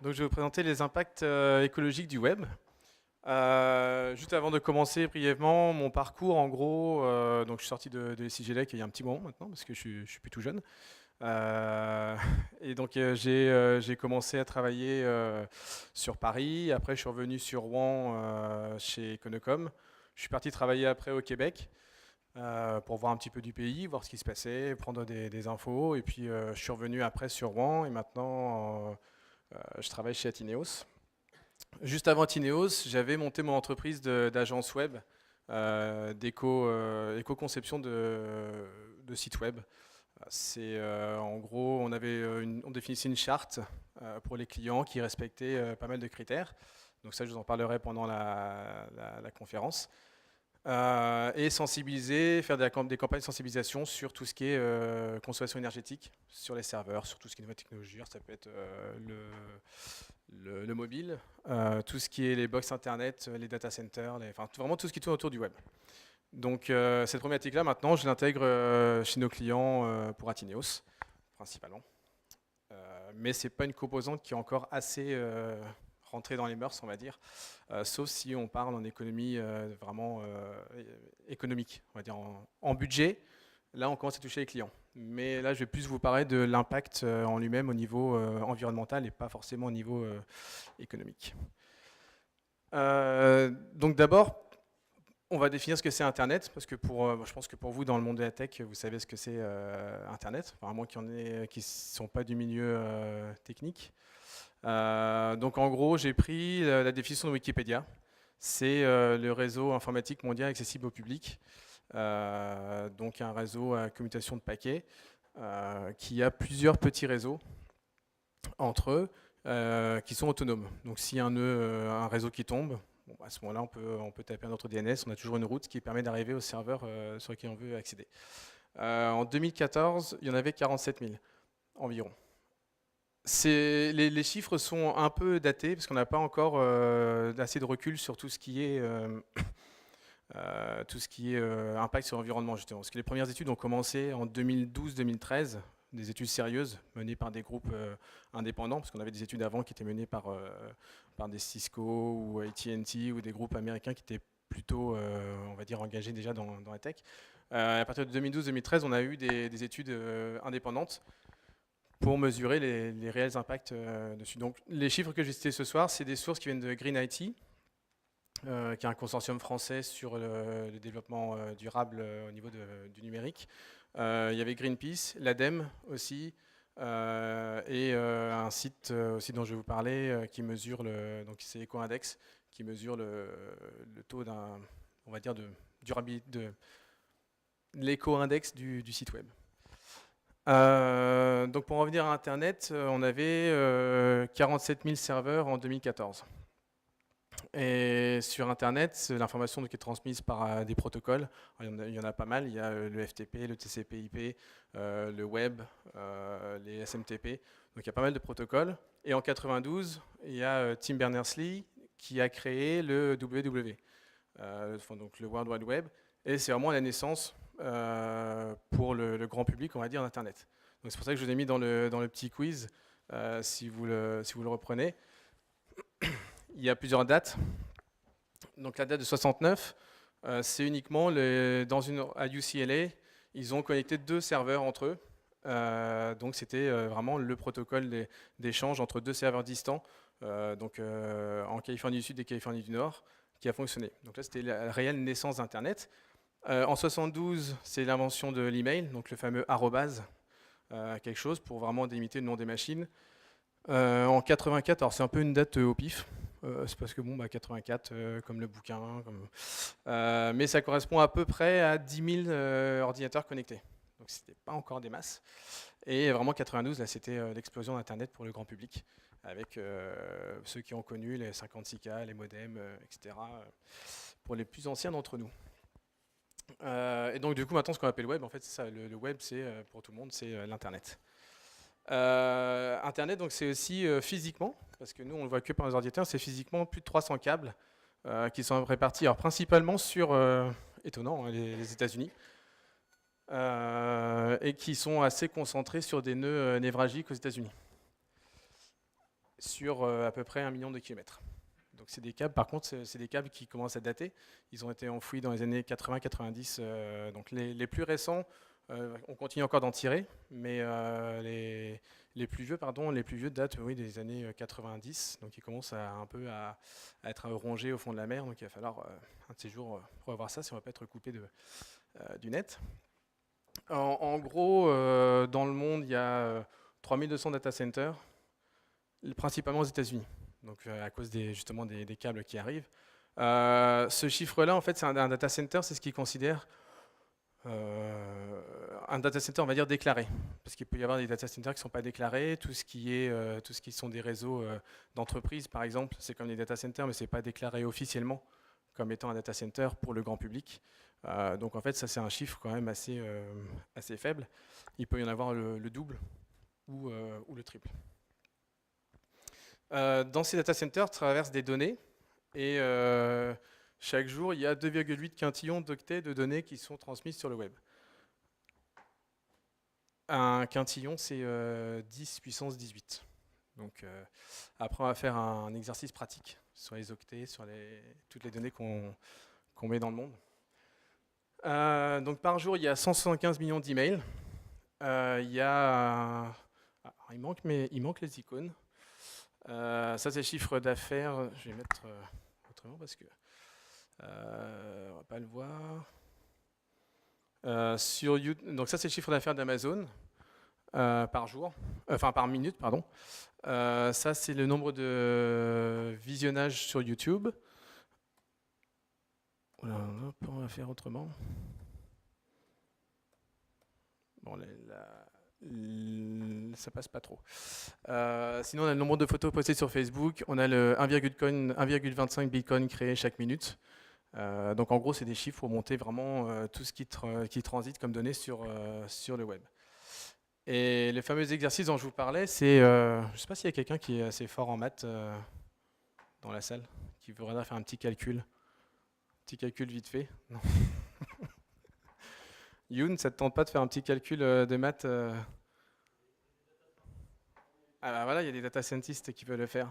Donc, je vais vous présenter les impacts écologiques du web. Juste avant de commencer brièvement mon parcours, en gros, donc je suis sorti de SIGELEC il y a un petit moment maintenant, parce que je suis plus tout jeune. Et donc j'ai commencé à travailler sur Paris. Après, je suis revenu sur Rouen chez Econocom. Je suis parti travailler après au Québec pour voir un petit peu du pays, voir ce qui se passait, prendre des infos. Et puis je suis revenu après sur Rouen et maintenant je travaille chez Atineos. Juste avant Tineos, j'avais monté mon entreprise d'agence web, d'éco-conception de sites web. C'est en gros, on définissait une charte pour les clients qui respectait pas mal de critères. Donc ça, je vous en parlerai pendant la conférence. Et sensibiliser, faire des campagnes de sensibilisation sur tout ce qui est consommation énergétique, sur les serveurs, sur tout ce qui est nouvelle technologie. Ça peut être le mobile, tout ce qui est les box internet, les data centers, enfin vraiment tout ce qui tourne autour du web. Donc cette problématique-là, maintenant, je l'intègre chez nos clients pour Atineos, principalement. Mais ce n'est pas une composante qui est encore assez rentrée dans les mœurs, on va dire, sauf si on parle en économie vraiment économique, on va dire en budget. Là, on commence à toucher les clients. Mais là, je vais plus vous parler de l'impact en lui-même au niveau environnemental et pas forcément au niveau économique. Donc d'abord, on va définir ce que c'est Internet, parce que je pense que pour vous, dans le monde de la tech, vous savez ce que c'est Internet, enfin, à moins qu'il y en ait qui ne sont pas du milieu technique. Donc en gros, j'ai pris la définition de Wikipédia. C'est le réseau informatique mondial accessible au public. Donc un réseau à commutation de paquets qui a plusieurs petits réseaux entre eux qui sont autonomes. Donc s'il y a un réseau qui tombe, bon, à ce moment-là, on peut taper notre DNS. On a toujours une route qui permet d'arriver au serveur sur lequel on veut accéder. En 2014, il y en avait 47 000 environ. Les chiffres sont un peu datés parce qu'on n'a pas encore assez de recul sur tout ce qui est impact sur l'environnement, justement. Parce que les premières études ont commencé en 2012-2013, des études sérieuses menées par des groupes indépendants, parce qu'on avait des études avant qui étaient menées par des Cisco ou AT&T ou des groupes américains qui étaient plutôt, on va dire, engagés déjà dans la tech. À partir de 2012-2013, on a eu des études indépendantes pour mesurer les réels impacts dessus. Donc les chiffres que j'ai cités ce soir, c'est des sources qui viennent de Green IT, qui est un consortium français sur le développement durable au niveau du numérique. Il y avait Greenpeace, l'ADEME aussi, et un site aussi dont je vais vous parler qui mesure, donc c'est EcoIndex, qui mesure le taux on va dire, de durabilité, de l'éco-index du site web. Donc pour revenir à Internet, on avait 47 000 serveurs en 2014. Et sur Internet, l'information est transmise par des protocoles. Il y en a pas mal. Il y a le FTP, le TCP/IP, le web, les SMTP. Donc il y a pas mal de protocoles. Et en 92, il y a Tim Berners-Lee qui a créé le WW, donc le World Wide Web. Et c'est vraiment la naissance pour le grand public, on va dire, d'Internet. Donc c'est pour ça que je vous ai mis dans le petit quiz, si vous le reprenez. Il y a plusieurs dates. Donc la date de 69, c'est uniquement à UCLA, ils ont connecté 2 serveurs entre eux. Donc c'était vraiment le protocole d'échange entre 2 serveurs distants, donc en Californie du Sud et Californie du Nord, qui a fonctionné. Donc là, c'était la réelle naissance d'Internet. En 72, c'est l'invention de l'email, donc le fameux arrobase, quelque chose pour vraiment délimiter le nom des machines. En 84, alors c'est un peu une date au pif, c'est parce que 84 comme le bouquin, mais ça correspond à peu près à 10 000 ordinateurs connectés. Donc c'était pas encore des masses. Et vraiment 92, là c'était l'explosion d'Internet pour le grand public, avec ceux qui ont connu les 56K, les modems, etc. Pour les plus anciens d'entre nous. Et donc du coup maintenant ce qu'on appelle le web, en fait c'est ça, le web c'est pour tout le monde, c'est l'Internet. Internet, donc c'est aussi physiquement, parce que nous on le voit que par les ordinateurs, c'est physiquement plus de 300 câbles qui sont répartis, alors principalement sur, étonnant, les États-Unis, et qui sont assez concentrés sur des nœuds névralgiques aux États-Unis. sur à peu près 1 million de kilomètres. Donc c'est des câbles, par contre, c'est des câbles qui commencent à dater. Ils ont été enfouis dans les années 80-90. Donc les plus récents, on continue encore d'en tirer, mais les plus vieux, datent oui, des années 90. Donc ils commencent un peu à être rongés au fond de la mer. Donc il va falloir un de ces jours revoir ça si on ne va pas être coupé du net. En gros, dans le monde, il y a 3200 data centers, principalement aux États-Unis. Donc à cause justement des câbles qui arrivent. Ce chiffre-là, en fait, c'est un data center, c'est ce qu'ils considèrent un data center, on va dire, déclaré. Parce qu'il peut y avoir des data centers qui ne sont pas déclarés. Tout ce qui sont des réseaux d'entreprises, par exemple, c'est comme des data centers, mais ce n'est pas déclaré officiellement comme étant un data center pour le grand public. Donc en fait, ça c'est un chiffre quand même assez faible. Il peut y en avoir le double ou le triple. Dans ces data centers traversent des données et chaque jour il y a 2,8 quintillions d'octets de données qui sont transmises sur le web. Un quintillon c'est 10 puissance 18. Donc après on va faire un exercice pratique sur les octets, sur toutes les données qu'on met dans le monde. Donc par jour il y a 175 millions d'emails. Il manque les icônes. Ça c'est le chiffre d'affaires, je vais mettre autrement parce que on va pas le voir. Sur YouTube, donc ça c'est le chiffre d'affaires d'Amazon par jour, par minute, pardon. Ça c'est le nombre de visionnages sur YouTube. Voilà, on va faire autrement. Bon, ça passe pas trop. Sinon, on a le nombre de photos postées sur Facebook. On a le 1,25 Bitcoin créé chaque minute. Donc en gros, c'est des chiffres pour monter vraiment tout ce qui transite comme données sur le web. Et les fameux exercices dont je vous parlais, c'est... je ne sais pas s'il y a quelqu'un qui est assez fort en maths dans la salle, qui voudrait faire un petit calcul. Petit calcul vite fait. Non. Youn, ça ne te tente pas de faire un petit calcul de maths Ah bah voilà, il y a des data scientists qui peuvent le faire.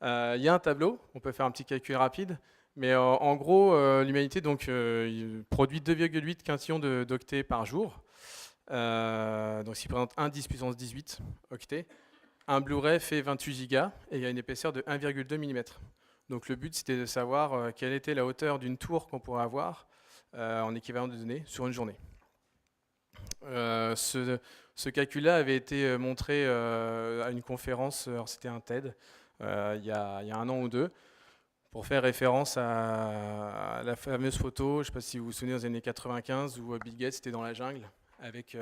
Il y a un tableau, on peut faire un petit calcul rapide, mais en gros, l'humanité il produit 2,8 quintillions d'octets par jour. Donc, ce qui représente un 10 puissance 18 octets. Un Blu-ray fait 28 gigas et il y a une épaisseur de 1,2 mm. Donc, le but, c'était de savoir quelle était la hauteur d'une tour qu'on pourrait avoir en équivalent de données sur une journée. Ce calcul-là avait été montré à une conférence, c'était un TED, il y a 1 an ou 2, pour faire référence à la fameuse photo, je ne sais pas si vous vous souvenez, aux années 95, où Bill Gates était dans la jungle, avec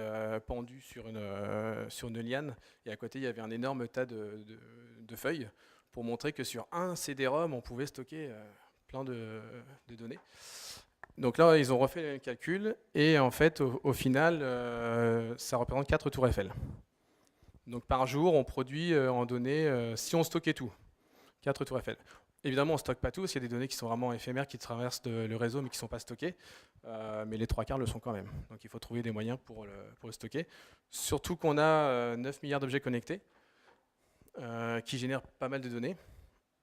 pendu sur une liane, et à côté il y avait un énorme tas de feuilles, pour montrer que sur un CD-ROM, on pouvait stocker plein de données. Donc là, ils ont refait le calcul, et en fait, au final, ça représente 4 tours Eiffel. Donc par jour, on produit en données, si on stockait tout, 4 tours Eiffel. Évidemment, on ne stocke pas tout, parce qu'il y a des données qui sont vraiment éphémères, qui traversent le réseau, mais qui ne sont pas stockées. Mais les 3 quarts le sont quand même. Donc il faut trouver des moyens pour le stocker. Surtout qu'on a 9 milliards d'objets connectés, qui génèrent pas mal de données.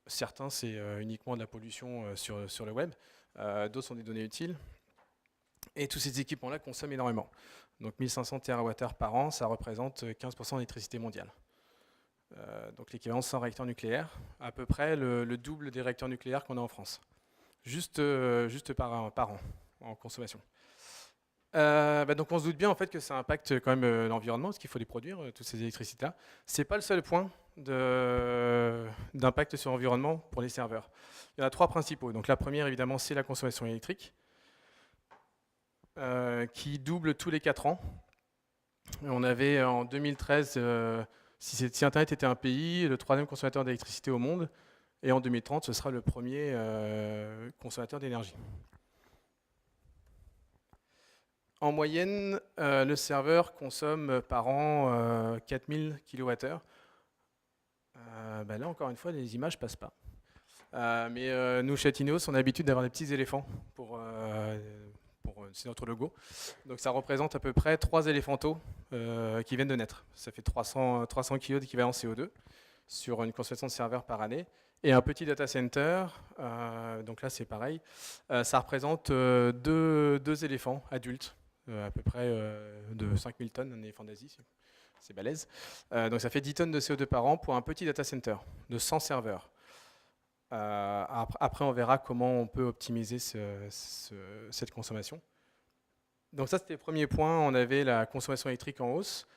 Certains, c'est uniquement de la pollution sur le web. D'autres sont des données utiles. Et tous ces équipements-là consomment énormément. Donc 1500 TWh par an, ça représente 15% d'électricité mondiale. Donc l'équivalent de 100 réacteurs nucléaires, à peu près le double des réacteurs nucléaires qu'on a en France. Juste par an en consommation. Donc on se doute bien en fait que ça impacte quand même l'environnement, parce qu'il faut les produire, toutes ces électricités-là. Ce n'est pas le seul point d'impact sur l'environnement pour les serveurs. Il y en a 3 principaux. Donc la première, évidemment, c'est la consommation électrique, qui double tous les 4 ans. On avait en 2013, si Internet était un pays, le 3e consommateur d'électricité au monde, et en 2030, ce sera le premier consommateur d'énergie. En moyenne, le serveur consomme par an 4000 kWh. Là, encore une fois, les images ne passent pas. Mais nous, chez Tineos, on a l'habitude d'avoir des petits éléphants c'est notre logo. Donc ça représente à peu près 3 éléphantos qui viennent de naître. Ça fait 300 kg d'équivalent CO2. sur une consommation de serveurs par année. Et un petit data center, donc là c'est pareil, ça représente deux éléphants adultes, à peu près de 5000 tonnes, un éléphant d'Asie, c'est balèze. Donc ça fait 10 tonnes de CO2 par an pour un petit data center de 100 serveurs. Après on verra comment on peut optimiser cette consommation. Donc ça c'était le premier point, on avait la consommation électrique en hausse.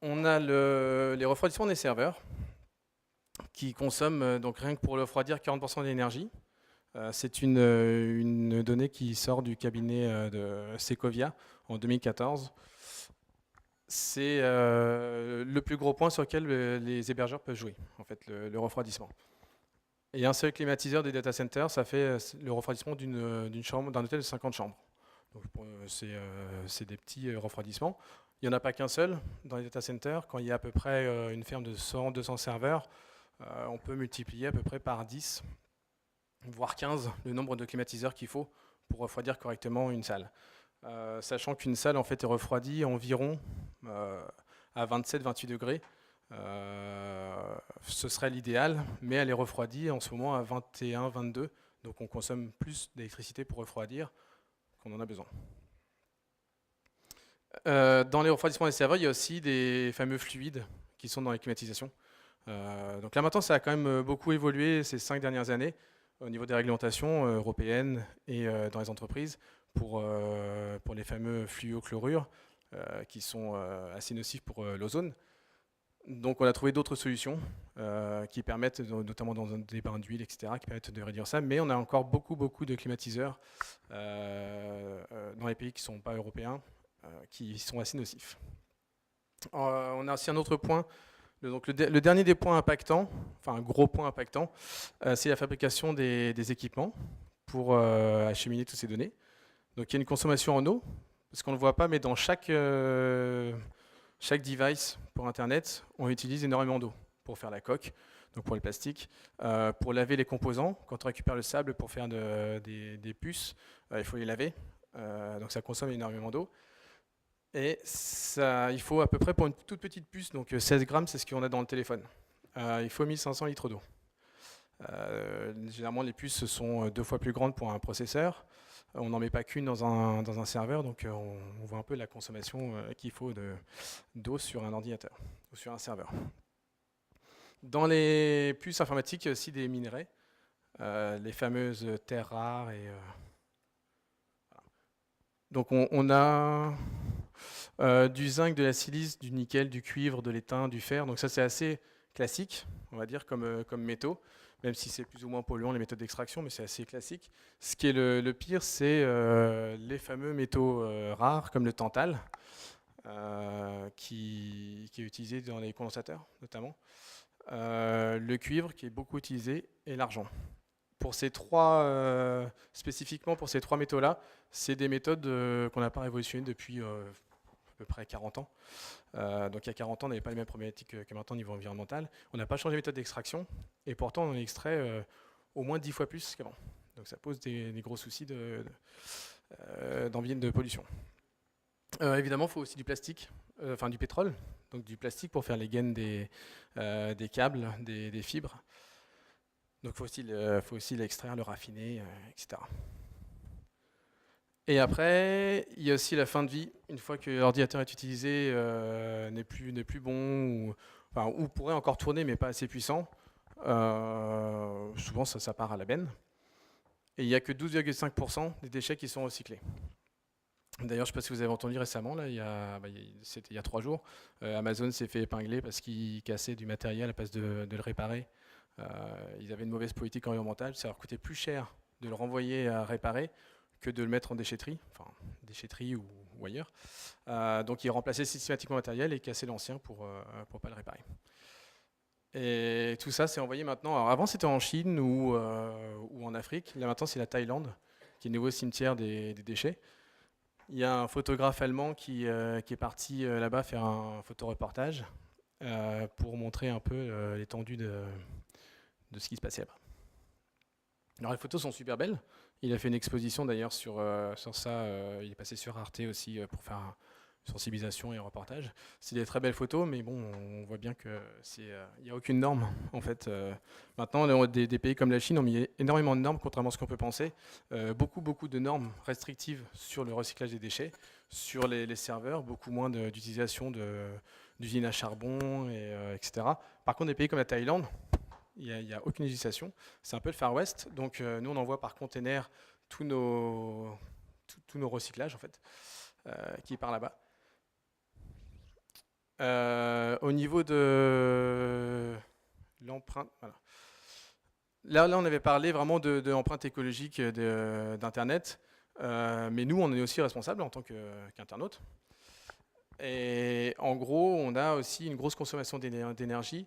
On a les refroidissements des serveurs qui consomment, donc rien que pour le refroidir, 40% d'énergie. C'est une donnée qui sort du cabinet de Secovia en 2014. C'est le plus gros point sur lequel les hébergeurs peuvent jouer, en fait, le refroidissement. Et un seul climatiseur des data centers, ça fait le refroidissement d'un hôtel de 50 chambres. Donc c'est des petits refroidissements. Il n'y en a pas qu'un seul dans les data centers. Quand il y a à peu près une ferme de 100-200 serveurs, on peut multiplier à peu près par 10, voire 15, le nombre de climatiseurs qu'il faut pour refroidir correctement une salle. Sachant qu'une salle en fait est refroidie environ à 27-28 degrés. Ce serait l'idéal, mais elle est refroidie en ce moment à 21-22, donc on consomme plus d'électricité pour refroidir qu'on en a besoin. Dans les refroidissements des serveurs, il y a aussi des fameux fluides qui sont dans les climatisations. Donc là maintenant, ça a quand même beaucoup évolué ces 5 dernières années au niveau des réglementations européennes et dans les entreprises pour les fameux fluochlorures qui sont assez nocifs pour l'ozone. Donc on a trouvé d'autres solutions qui permettent, notamment dans des bains d'huile, etc., qui permettent de réduire ça, mais on a encore beaucoup de climatiseurs dans les pays qui ne sont pas européens qui sont assez nocifs. On a aussi un autre point. Donc le dernier des points impactants, enfin un gros point impactant, c'est la fabrication des équipements pour acheminer toutes ces données. Donc il y a une consommation en eau, parce qu'on ne le voit pas, mais dans chaque device pour Internet, on utilise énormément d'eau pour faire la coque, donc pour le plastique, pour laver les composants. Quand on récupère le sable pour faire des puces, il faut les laver, donc ça consomme énormément d'eau. Et ça, il faut à peu près pour une toute petite puce, donc 16 grammes, c'est ce qu'on a dans le téléphone. Il faut 1500 litres d'eau. Généralement, les puces sont 2 fois plus grandes pour un processeur. On n'en met pas qu'une dans un serveur, donc on voit un peu la consommation qu'il faut d'eau sur un ordinateur ou sur un serveur. Dans les puces informatiques, il y a aussi des minerais, les fameuses terres rares. Donc on a du zinc, de la silice, du nickel, du cuivre, de l'étain, du fer. Donc ça c'est assez classique, on va dire, comme métaux, même si c'est plus ou moins polluant les méthodes d'extraction, mais c'est assez classique. Ce qui est le pire, c'est les fameux métaux rares, comme le tantal, qui est utilisé dans les condensateurs notamment, le cuivre qui est beaucoup utilisé, et l'argent. Pour ces spécifiquement pour ces trois métaux-là, c'est des méthodes qu'on n'a pas révolutionnées depuis à peu près 40 ans. Donc il y a 40 ans, on n'avait pas les mêmes problématiques que maintenant au niveau environnemental. On n'a pas changé de méthode d'extraction, et pourtant on en extrait au moins 10 fois plus qu'avant. Donc ça pose des gros soucis de pollution. Évidemment, il faut aussi du plastique, enfin du pétrole, donc du plastique pour faire les gaines des câbles, des fibres. Donc il faut aussi l'extraire, le raffiner, etc. Et après, il y a aussi la fin de vie. Une fois que l'ordinateur est utilisé, n'est plus bon, ou pourrait encore tourner mais pas assez puissant, souvent ça part à la benne. Et il n'y a que 12,5% des déchets qui sont recyclés. D'ailleurs, je ne sais pas si vous avez entendu récemment, là, c'était il y a 3 jours, Amazon s'est fait épingler parce qu'il cassait du matériel à la place de le réparer. Ils avaient une mauvaise politique environnementale, ça leur coûtait plus cher de le renvoyer à réparer que de le mettre en déchetterie, enfin déchetterie ou ailleurs. Donc ils remplaçaient systématiquement le matériel et cassaient l'ancien pour ne pas le réparer. Et tout ça, c'est envoyé maintenant. Alors avant, c'était en Chine ou en Afrique. Là maintenant, c'est la Thaïlande, qui est le nouveau cimetière des déchets. Il y a un photographe allemand qui est parti là-bas faire un photoreportage pour montrer un peu l'étendue de ce qui se passait là-bas. Alors les photos sont super belles. Il a fait une exposition d'ailleurs sur ça. Il est passé sur Arte aussi pour faire sensibilisation et reportage. C'est des très belles photos, mais bon, on voit bien qu'il n'y a aucune norme. En fait, maintenant, des pays comme la Chine ont mis énormément de normes, contrairement à ce qu'on peut penser. Beaucoup de normes restrictives sur le recyclage des déchets, sur les serveurs, beaucoup moins d'utilisation d'usines à charbon, etc. Par contre, des pays comme la Thaïlande, il n'y a aucune législation. C'est un peu le Far West. Donc, nous, on envoie par container tous nos recyclages, en fait, qui partent là-bas. Au niveau de l'empreinte, voilà. Là, on avait parlé vraiment de l'empreinte écologique d'Internet, mais nous, on est aussi responsable en tant qu'internaute. Et en gros, on a aussi une grosse consommation d'énergie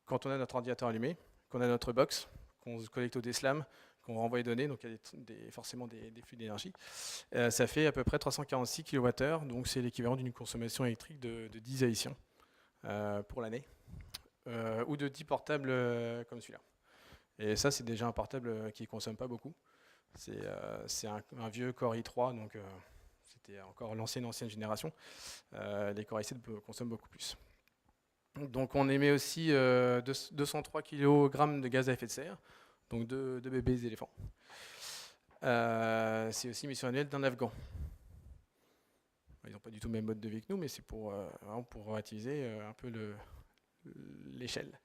quand on a notre ordinateur allumé, qu'on a notre box, qu'on se connecte au DSLAM, qu'on renvoie les données, donc il y a forcément des flux d'énergie. Ça fait à peu près 346 kWh, donc c'est l'équivalent d'une consommation électrique de 10 Haïtiens pour l'année, ou de 10 portables comme celui-là. Et ça, c'est déjà un portable qui ne consomme pas beaucoup. C'est un vieux Core i3, donc c'était encore l'ancienne génération. Les Core i7 consomment beaucoup plus. Donc on émet aussi 203 kg de gaz à effet de serre, donc deux bébés éléphants. C'est aussi l'émission annuelle d'un Afghan. Ils n'ont pas du tout le même mode de vie que nous, mais c'est pour relativiser un peu l'échelle.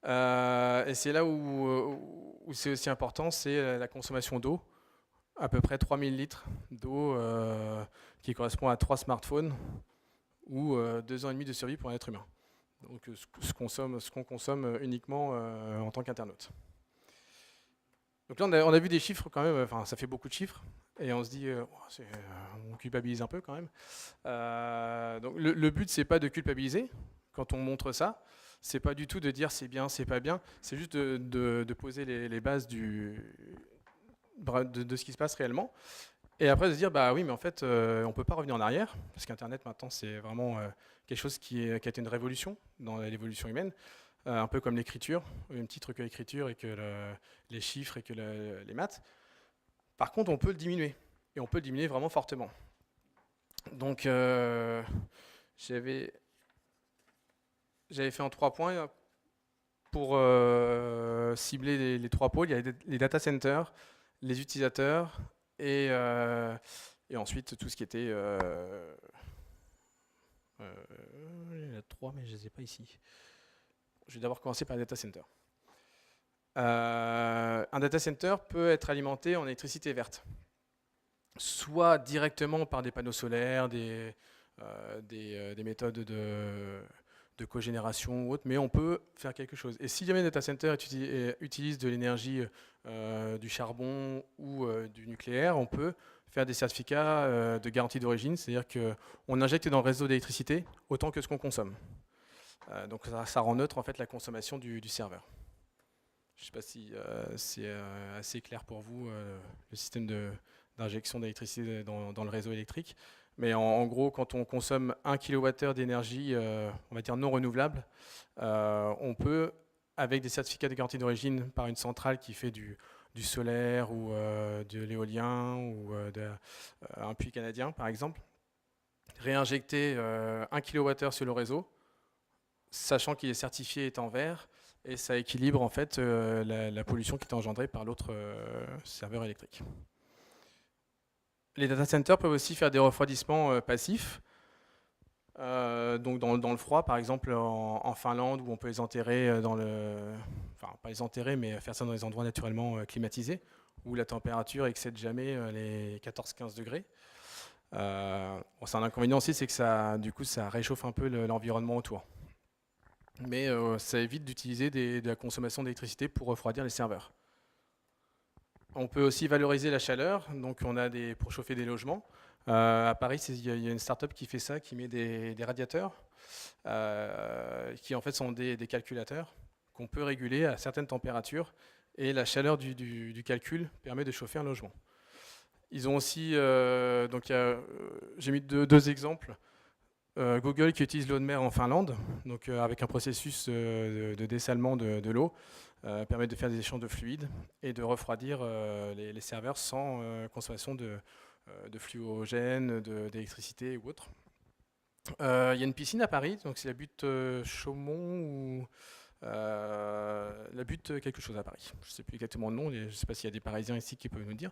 Et c'est là où c'est aussi important, c'est la consommation d'eau. À peu près 3000 litres d'eau qui correspond à 3 smartphones ou 2 ans et demi de survie pour un être humain. Donc ce qu'on consomme uniquement en tant qu'internaute. Donc là, on a vu des chiffres quand même, enfin ça fait beaucoup de chiffres, et on se dit, on culpabilise un peu quand même. Donc le but, c'est pas de culpabiliser quand on montre ça, c'est pas du tout de dire c'est bien, c'est pas bien, c'est juste de poser les bases de ce qui se passe réellement. Et après de se dire, bah oui, mais en fait, on peut pas revenir en arrière, parce qu'Internet maintenant, c'est vraiment quelque chose qui a été une révolution dans l'évolution humaine. Un peu comme l'écriture, au même titre que l'écriture et que les chiffres et que les maths. Par contre, on peut le diminuer, et on peut le diminuer vraiment fortement. Donc, j'avais fait en 3 points pour cibler les 3 pôles. Il y a les data centers, les utilisateurs, et ensuite tout ce qui était... il y en a 3, mais je ne les ai pas ici. Je vais d'abord commencer par les data centers. Un data center peut être alimenté en électricité verte, soit directement par des panneaux solaires, des méthodes de cogénération ou autre, mais on peut faire quelque chose. Et si jamais un data center utilise de l'énergie du charbon ou du nucléaire, on peut faire des certificats de garantie d'origine, c'est-à-dire qu'on injecte dans le réseau d'électricité autant que ce qu'on consomme. Donc ça rend neutre en fait la consommation du serveur. Je ne sais pas si c'est assez clair pour vous, le système d'injection d'électricité dans le réseau électrique. Mais en gros, quand on consomme 1 kWh d'énergie, on va dire non renouvelable, on peut, avec des certificats de garantie d'origine par une centrale qui fait du solaire ou de l'éolien ou un puits canadien par exemple, réinjecter 1 kWh sur le réseau, sachant qu'il est certifié étant vert, et ça équilibre en fait la pollution qui est engendrée par l'autre serveur électrique. Les data centers peuvent aussi faire des refroidissements passifs, donc dans le froid, par exemple en Finlande, où on peut les enterrer enfin pas les enterrer, mais faire ça dans des endroits naturellement climatisés, où la température excède jamais les 14-15 degrés. C'est un inconvénient aussi, c'est que ça réchauffe un peu l'environnement autour. Mais ça évite d'utiliser de la consommation d'électricité pour refroidir les serveurs. On peut aussi valoriser la chaleur, donc on a pour chauffer des logements. À Paris, il y a une start-up qui fait ça, qui met des radiateurs, qui en fait sont des calculateurs qu'on peut réguler à certaines températures, et la chaleur du calcul permet de chauffer un logement. Ils ont aussi, j'ai mis deux exemples. Google qui utilise l'eau de mer en Finlande, donc avec un processus de dessalement de l'eau, permet de faire des échanges de fluides et de refroidir les serveurs sans consommation de fluorogène, d'électricité ou autre. Il y a une piscine à Paris, donc c'est la butte Chaumont ou la butte quelque chose à Paris. Je ne sais plus exactement le nom, je ne sais pas s'il y a des Parisiens ici qui peuvent nous dire.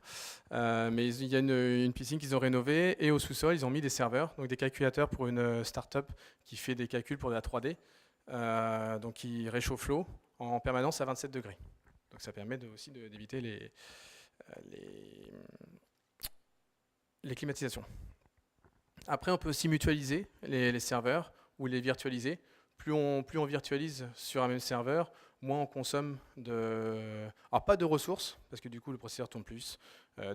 Mais il y a une piscine qu'ils ont rénovée et au sous-sol, ils ont mis des serveurs, donc des calculateurs pour une start-up qui fait des calculs pour de la 3D. Donc ils réchauffent l'eau en permanence à 27 degrés. Donc ça permet aussi d'éviter les, les climatisations. Après, on peut aussi mutualiser les serveurs ou les virtualiser. Plus on virtualise sur un même serveur, moins on consomme alors pas de ressources, parce que du coup le processeur tourne plus,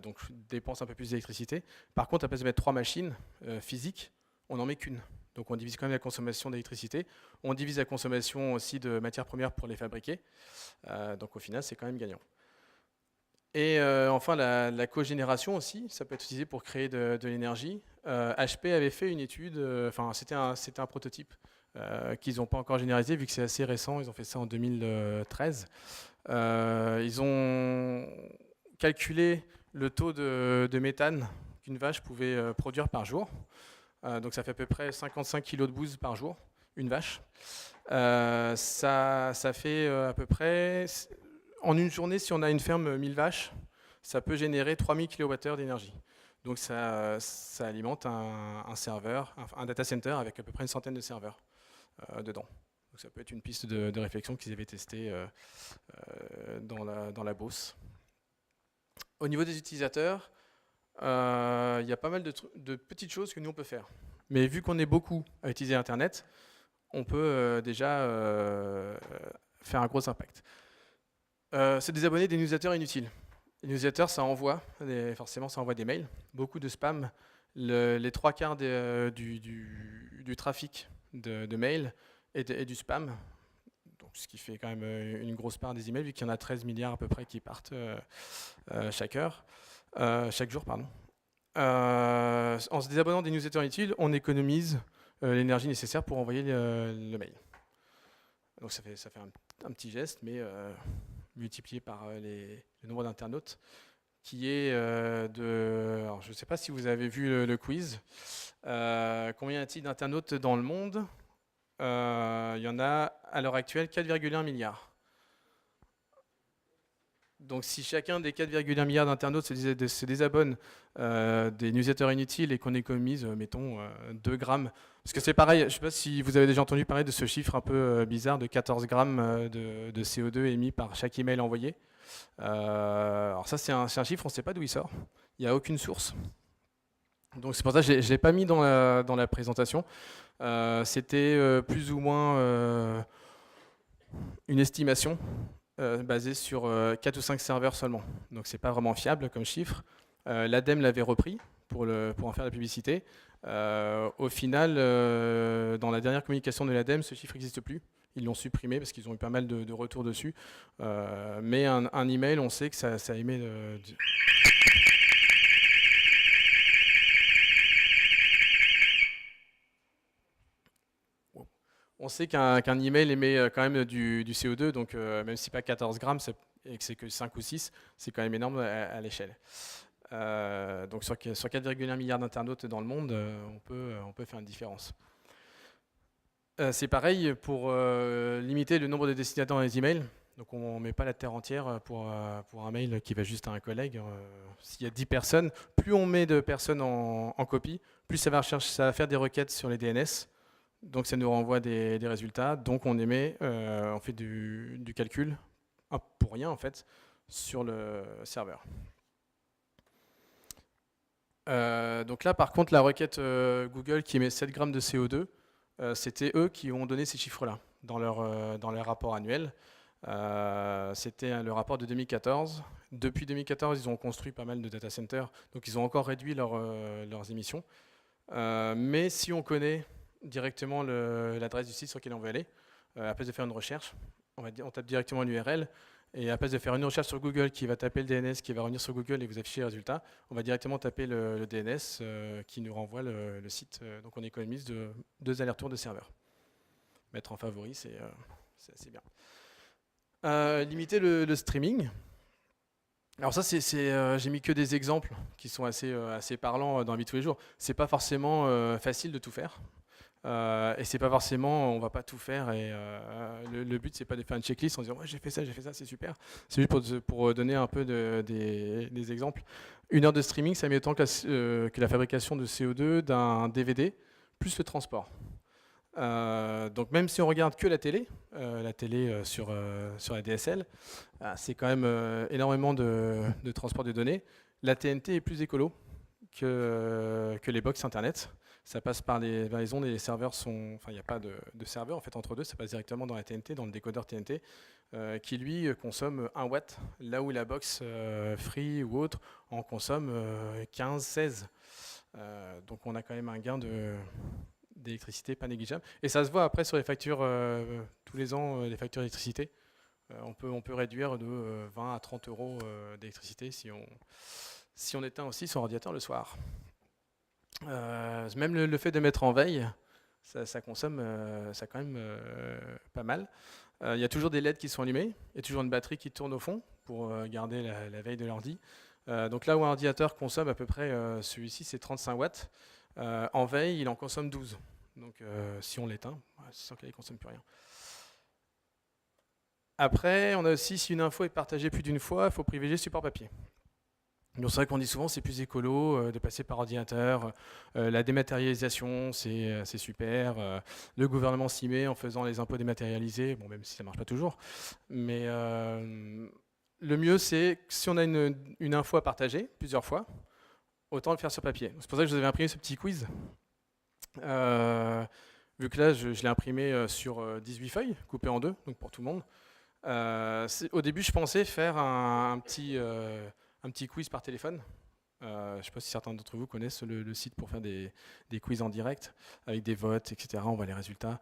donc dépense un peu plus d'électricité. Par contre, à place de mettre 3 machines physiques, on n'en met qu'une. Donc on divise quand même la consommation d'électricité. On divise la consommation aussi de matières premières pour les fabriquer. Donc au final, c'est quand même gagnant. Et enfin, la cogénération aussi, ça peut être utilisé pour créer de l'énergie. HP avait fait une étude, c'était un prototype qu'ils n'ont pas encore généralisé vu que c'est assez récent, ils ont fait ça en 2013. Ils ont calculé le taux de méthane qu'une vache pouvait produire par jour. Donc ça fait à peu près 55 kg de bouse par jour, une vache. Ça fait à peu près, en une journée, si on a une ferme 1000 vaches, ça peut générer 3000 kWh d'énergie. Donc ça alimente un serveur, un data center avec à peu près une centaine de serveurs dedans. Donc ça peut être une piste de réflexion qu'ils avaient testée dans la Beauce. Au niveau des utilisateurs, il y a pas mal de petites choses que nous on peut faire. Mais vu qu'on est beaucoup à utiliser Internet, on peut déjà faire un gros impact. Se désabonner des newsletters inutiles. Les newsletters, forcément, ça envoie des mails, beaucoup de spam. Les 3/4 du trafic de mails est du spam, donc ce qui fait quand même une grosse part des emails, vu qu'il y en a 13 milliards à peu près qui partent chaque jour. En se désabonnant des newsletters inutiles, on économise l'énergie nécessaire pour envoyer le mail. Donc ça fait un petit geste, mais multiplié par le nombre d'internautes, qui est alors je ne sais pas si vous avez vu le quiz. Combien y a-t-il d'internautes dans le monde? Il y en a à l'heure actuelle 4,1 milliards. Donc si chacun des 4,1 milliards d'internautes se désabonne des newsletters inutiles et qu'on économise, mettons, 2 grammes, parce que c'est pareil, je ne sais pas si vous avez déjà entendu parler de ce chiffre un peu bizarre de 14 grammes de CO2 émis par chaque email envoyé. Alors ça, c'est un chiffre, on ne sait pas d'où il sort. Il n'y a aucune source. Donc c'est pour ça que je ne l'ai pas mis dans la présentation. C'était plus ou moins une estimation basée sur 4 ou 5 serveurs seulement. Donc c'est pas vraiment fiable comme chiffre. L'ADEME l'avait repris pour en faire la publicité. Au final, dans la dernière communication de l'ADEME, ce chiffre n'existe plus. Ils l'ont supprimé parce qu'ils ont eu pas mal de retours dessus. Mais un email, on sait que ça émet on sait qu'un email émet quand même du CO2, donc même si pas 14 grammes et que c'est que 5 ou 6, c'est quand même énorme à l'échelle. Donc sur 4,1 milliards d'internautes dans le monde, on peut faire une différence. C'est pareil pour limiter le nombre de destinataires dans les emails. Donc on ne met pas la terre entière pour un mail qui va juste à un collègue. S'il y a 10 personnes, plus on met de personnes en copie, plus ça va faire des requêtes sur les DNS. Donc ça nous renvoie des résultats. Donc on fait du calcul, pour rien en fait, sur le serveur. Donc là par contre la requête Google qui émet 7 grammes de CO2, c'était eux qui ont donné ces chiffres-là dans leur rapport annuel. C'était le rapport de 2014. Depuis 2014, ils ont construit pas mal de data centers, donc ils ont encore réduit leurs émissions. Mais si on connaît directement l'adresse du site sur lequel on veut aller, à place de faire une recherche, on tape directement l'URL, et à place de faire une recherche sur Google qui va taper le DNS, qui va revenir sur Google et vous afficher les résultats, on va directement taper le DNS qui nous renvoie le site. Donc on économise 2 allers-retours de serveur. Mettre en favori, c'est assez bien. Limiter le streaming. Alors ça, j'ai mis que des exemples qui sont assez parlants dans la vie de tous les jours. C'est pas forcément facile de tout faire. Et c'est pas forcément, on va pas tout faire. Et le but, c'est pas de faire une checklist en disant ouais, j'ai fait ça, c'est super. C'est juste pour donner un peu des exemples. Une heure de streaming, ça met autant que la fabrication de CO2 d'un DVD, plus le transport. Donc même si on regarde que la télé sur la DSL, c'est quand même énormément de transport de données. La TNT est plus écolo que les box internet. Ça passe par les ondes et les serveurs sont. Enfin, il n'y a pas de serveur en fait entre deux, ça passe directement dans la TNT, dans le décodeur TNT, qui lui consomme 1 watt, là où la box Free ou autre en consomme 15-16. Donc on a quand même un gain d'électricité pas négligeable. Et ça se voit après sur les factures, tous les ans, les factures d'électricité. On peut réduire de 20 à 30 euros d'électricité si on éteint aussi son ordinateur le soir. Même le fait de mettre en veille, ça consomme ça quand même pas mal. Il y a toujours des LED qui sont allumés, il y a toujours une batterie qui tourne au fond pour garder la veille de l'ordi. Donc là où un ordinateur consomme à peu près, celui-ci c'est 35 watts, en veille il en consomme 12. Donc si on l'éteint, c'est sûr qu'il ne consomme plus rien. Après, on a aussi, si une info est partagée plus d'une fois, il faut privilégier le support papier. Donc c'est vrai qu'on dit souvent c'est plus écolo de passer par ordinateur, la dématérialisation c'est super, le gouvernement s'y met en faisant les impôts dématérialisés, bon même si ça ne marche pas toujours, mais le mieux c'est que si on a une info à partager plusieurs fois, autant le faire sur papier. C'est pour ça que je vous avais imprimé ce petit quiz. Vu que là je l'ai imprimé sur 18 feuilles, coupées en deux, donc pour tout le monde. Au début je pensais faire un petit quiz par téléphone. Je ne sais pas si certains d'entre vous connaissent le site pour faire des quiz en direct, avec des votes, etc. On voit les résultats.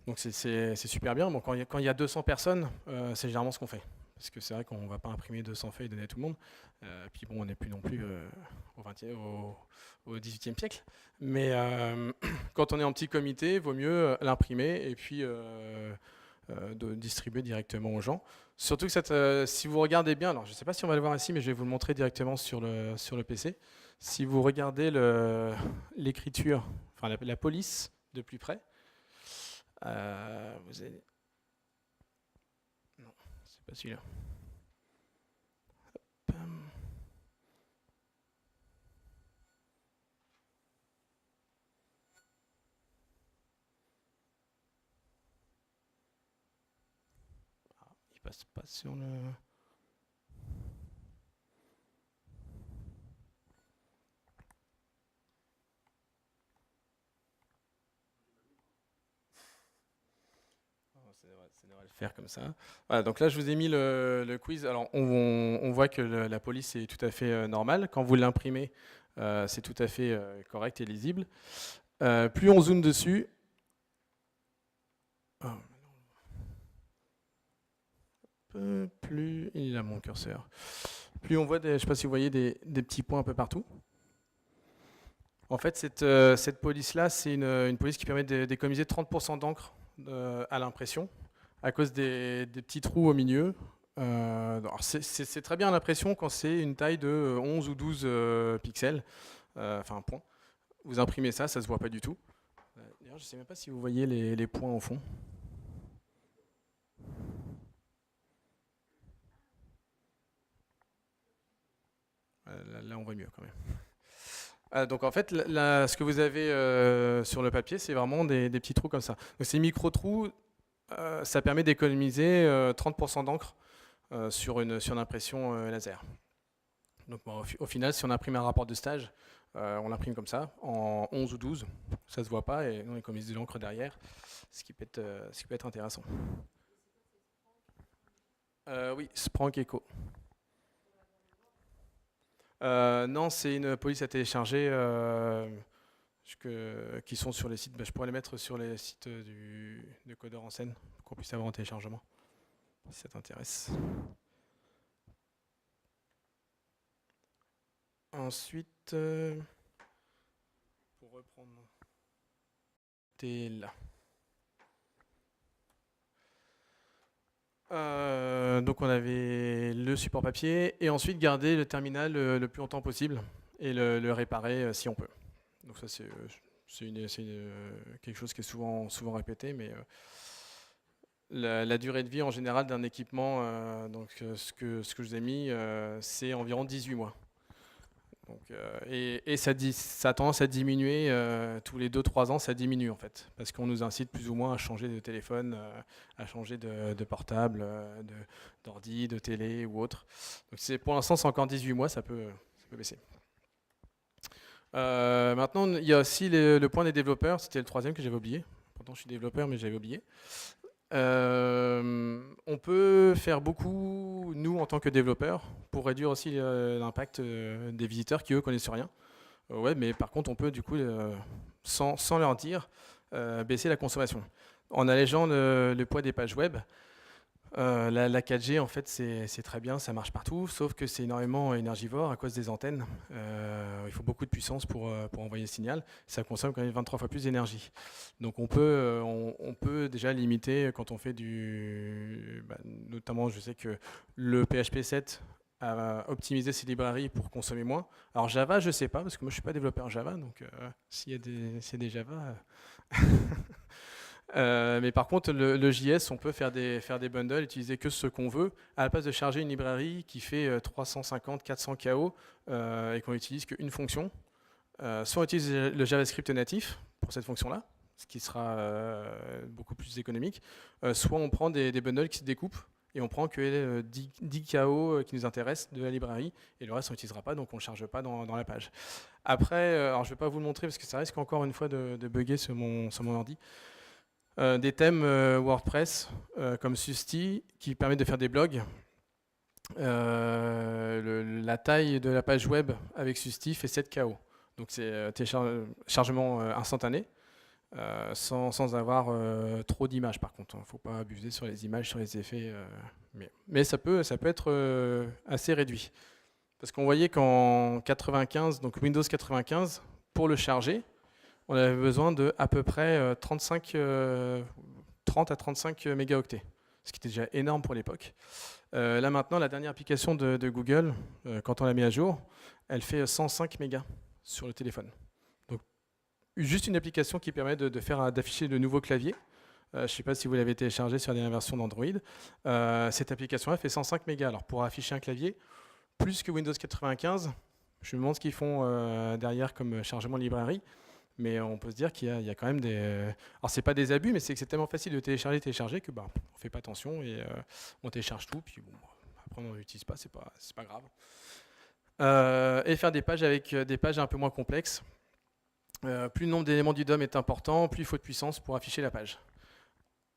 Donc c'est super bien. Bon, quand il y a 200 personnes, c'est généralement ce qu'on fait. Parce que c'est vrai qu'on ne va pas imprimer 200 feuilles et donner à tout le monde. Puis bon, on n'est plus non plus au 18e siècle. Mais quand on est en petit comité, il vaut mieux l'imprimer et puis de distribuer directement aux gens. Surtout que si vous regardez bien, alors je ne sais pas si on va le voir ici, mais je vais vous le montrer directement sur le PC. Si vous regardez l'écriture, enfin la police de plus près, vous allez... Non, c'est pas celui-là. Il passe pas sur le... Ça devrait le faire comme ça. Voilà, donc là, je vous ai mis le quiz. Alors, on voit que la police est tout à fait normale. Quand vous l'imprimez, c'est tout à fait correct et lisible. Plus on zoome dessus... plus... Il est là, mon curseur. Plus on voit, je ne sais pas si vous voyez, des petits points un peu partout. En fait, cette police-là, c'est une police qui permet d'économiser 30% d'encre à l'impression, à cause des petits trous au milieu. C'est très bien l'impression quand c'est une taille de 11 ou 12 pixels, enfin un point. Vous imprimez ça, ça ne se voit pas du tout. D'ailleurs, je ne sais même pas si vous voyez les points au fond. Là, on voit mieux quand même. Donc en fait, ce que vous avez sur le papier, c'est vraiment des petits trous comme ça. Donc ces micro-trous, ça permet d'économiser 30% d'encre sur une impression laser. Donc bon, au final, si on imprime un rapport de stage, on l'imprime comme ça, en 11 ou 12, ça ne se voit pas, et on économise de l'encre derrière, ce qui peut être intéressant. Oui, Sprank Echo. Non, c'est une police à télécharger qui sont sur les sites. Je pourrais les mettre sur les sites de Codeur en scène pour qu'on puisse avoir en téléchargement, si ça t'intéresse. Ensuite, pour reprendre, t'es là. Donc on avait le support papier et ensuite garder le terminal le plus longtemps possible et le réparer si on peut. Donc ça c'est quelque chose qui est souvent répété, mais la durée de vie en général d'un équipement, ce que je vous ai mis, c'est environ 18 mois. Donc, et ça a tendance à diminuer tous les 2-3 ans, ça diminue en fait, parce qu'on nous incite plus ou moins à changer de téléphone, à changer de portable, d'ordi, de télé ou autre. Donc pour l'instant, c'est encore 18 mois, ça peut baisser. Maintenant, il y a aussi le point des développeurs, c'était le troisième que j'avais oublié. Pourtant, je suis développeur, mais j'avais oublié. On peut faire beaucoup, nous, en tant que développeurs, pour réduire aussi l'impact des visiteurs qui, eux, connaissent rien. Ouais, mais par contre, on peut, du coup, sans leur dire, baisser la consommation. En allégeant le poids des pages web, la 4G, en fait, c'est très bien, ça marche partout, sauf que c'est énormément énergivore à cause des antennes. Il faut beaucoup de puissance pour envoyer le signal. Ça consomme quand même 23 fois plus d'énergie. Donc on peut déjà limiter quand on fait notamment, je sais que le PHP 7 a optimisé ses librairies pour consommer moins. Alors Java, je ne sais pas, parce que moi je ne suis pas développeur Java, donc s'il y a des Java... mais par contre, le JS, on peut faire des bundles, utiliser que ce qu'on veut, à la place de charger une librairie qui fait 350-400 KO et qu'on n'utilise qu'une fonction. Soit on utilise le JavaScript natif pour cette fonction-là, ce qui sera beaucoup plus économique, soit on prend des bundles qui se découpent et on prend que les 10 KO qui nous intéressent de la librairie et le reste on n'utilisera pas, donc on ne le charge pas dans la page. Après, alors je ne vais pas vous le montrer parce que ça risque encore une fois de bugger sur mon ordi. Des thèmes WordPress comme Susty qui permettent de faire des blogs. La taille de la page web avec Susty fait 7 KO. Donc c'est téléchargement instantané sans avoir trop d'images par contre. Il ne faut pas abuser sur les images, sur les effets. Mais ça peut être assez réduit. Parce qu'on voyait qu'en 95, donc Windows 95, pour le charger, on avait besoin de à peu près 30 à 35 mégaoctets, ce qui était déjà énorme pour l'époque. Là maintenant, la dernière application de Google, quand on l'a mis à jour, elle fait 105 mégas sur le téléphone. Donc juste une application qui permet d'afficher de nouveaux claviers. Je ne sais pas si vous l'avez téléchargé sur la dernière version d'Android. Cette application-là fait 105 mégas. Alors pour afficher un clavier, plus que Windows 95, je me demande ce qu'ils font derrière comme chargement de librairie. Mais on peut se dire qu'il y a quand même des... Alors, c'est pas des abus, mais c'est que c'est tellement facile de télécharger que on fait pas attention et on télécharge tout, puis bon, après on n'utilise pas, c'est pas grave. Et faire des pages avec des pages un peu moins complexes. Plus le nombre d'éléments du DOM est important, plus il faut de puissance pour afficher la page.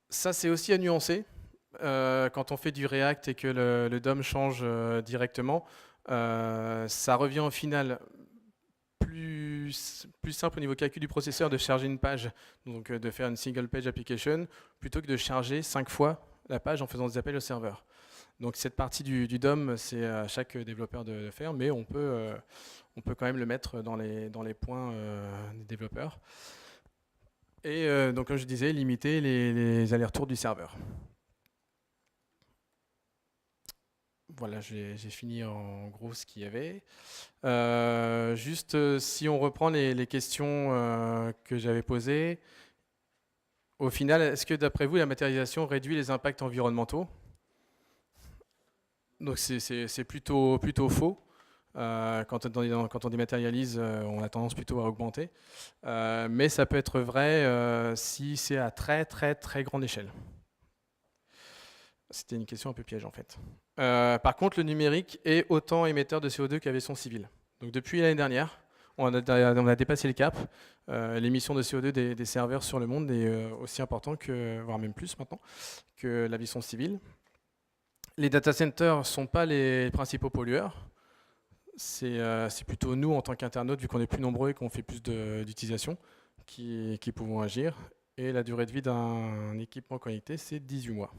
Ça, c'est aussi à nuancer. Quand on fait du React et que le DOM change directement, ça revient au final plus simple au niveau calcul du processeur de charger une page, donc de faire une single page application, plutôt que de charger 5 fois la page en faisant des appels au serveur. Donc cette partie du DOM, c'est à chaque développeur de le faire, mais on peut quand même le mettre dans les points des développeurs. Et donc comme je disais, limiter les allers-retours du serveur. Voilà, j'ai fini en gros ce qu'il y avait. Juste si on reprend les questions que j'avais posées, au final, est-ce que d'après vous, la matérialisation réduit les impacts environnementaux? Donc c'est plutôt faux. Quand on dématérialise, on a tendance plutôt à augmenter. Mais ça peut être vrai si c'est à très très très grande échelle. C'était une question un peu piège en fait. Par contre, le numérique est autant émetteur de CO2 qu'aviation civile. Donc depuis l'année dernière, on a dépassé le cap. L'émission de CO2 des serveurs sur le monde est aussi important voire même plus maintenant, que l'aviation civile. Les data centers ne sont pas les principaux pollueurs. C'est plutôt nous, en tant qu'internautes, vu qu'on est plus nombreux et qu'on fait plus d'utilisation, qui pouvons agir. Et la durée de vie d'un équipement connecté, c'est 18 mois.